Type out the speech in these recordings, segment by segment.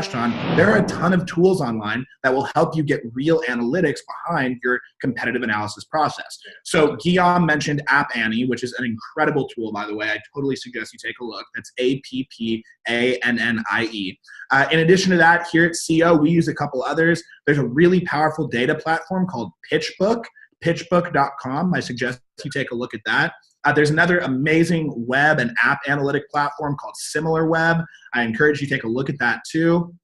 touched on, there are a ton of tools online that will help you get real analytics behind your competitive analysis process. So Guillaume mentioned App Annie, which is an incredible tool, by the way. I totally suggest you take a look. That's APPANNIE. In addition to that, here at CO, we use a couple others. There's a really powerful data platform called PitchBook, pitchbook.com. I suggest you take a look at that. There's another amazing web and app analytic platform called SimilarWeb. I encourage you to take a look at that too.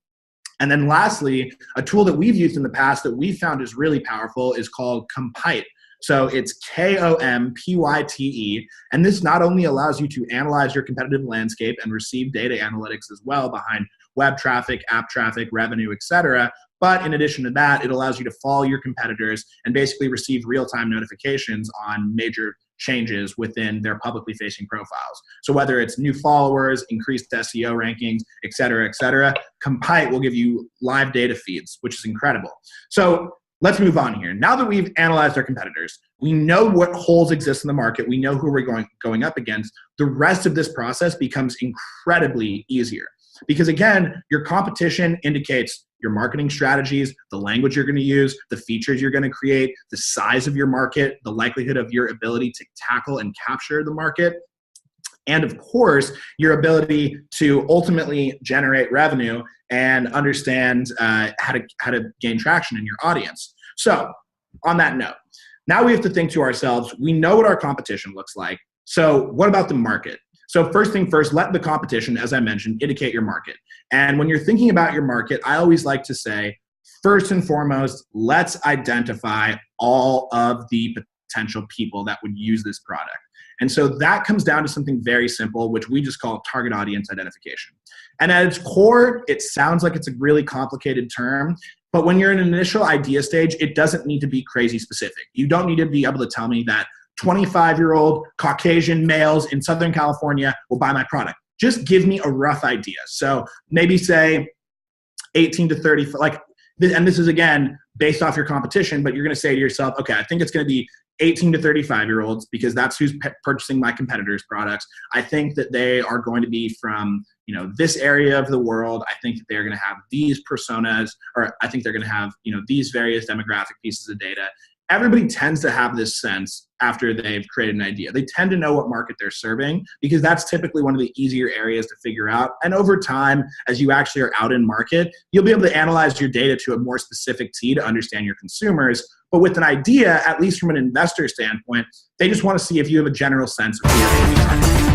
And then lastly, a tool that we've used in the past that we found is really powerful is called Compyte. So it's KOMPYTE. And this not only allows you to analyze your competitive landscape and receive data analytics as well behind web traffic, app traffic, revenue, etc. But in addition to that, it allows you to follow your competitors and basically receive real-time notifications on major changes within their publicly facing profiles. So whether it's new followers, increased SEO rankings, et cetera, Compyte will give you live data feeds, which is incredible. So let's move on here. Now that we've analyzed our competitors, we know what holes exist in the market, we know who we're going up against, the rest of this process becomes incredibly easier. Because again, your competition indicates your marketing strategies, the language you're going to use, the features you're going to create, the size of your market, the likelihood of your ability to tackle and capture the market, and of course, your ability to ultimately generate revenue and understand how to gain traction in your audience. So on that note, now we have to think to ourselves, we know what our competition looks like. So what about the market? So first thing first, let the competition, as I mentioned, indicate your market. And when you're thinking about your market, I always like to say, first and foremost, let's identify all of the potential people that would use this product. And so that comes down to something very simple, which we just call target audience identification. And at its core, it sounds like it's a really complicated term, but when you're in an initial idea stage, it doesn't need to be crazy specific. You don't need to be able to tell me that 25-year-old Caucasian males in Southern California will buy my product. Just give me a rough idea. So maybe say 18 to 30, and this is again, based off your competition, but you're going to say to yourself, okay, I think it's going to be 18 to 35-year-olds because that's who's purchasing my competitors' products. I think that they are going to be from, this area of the world. I think that they're going to have these personas, or I think they're going to have, these various demographic pieces of data. Everybody tends to have this sense after they've created an idea. They tend to know what market they're serving because that's typically one of the easier areas to figure out. And over time, as you actually are out in market, you'll be able to analyze your data to a more specific T to understand your consumers. But with an idea, at least from an investor standpoint, they just want to see if you have a general sense of who you're going to be targeting.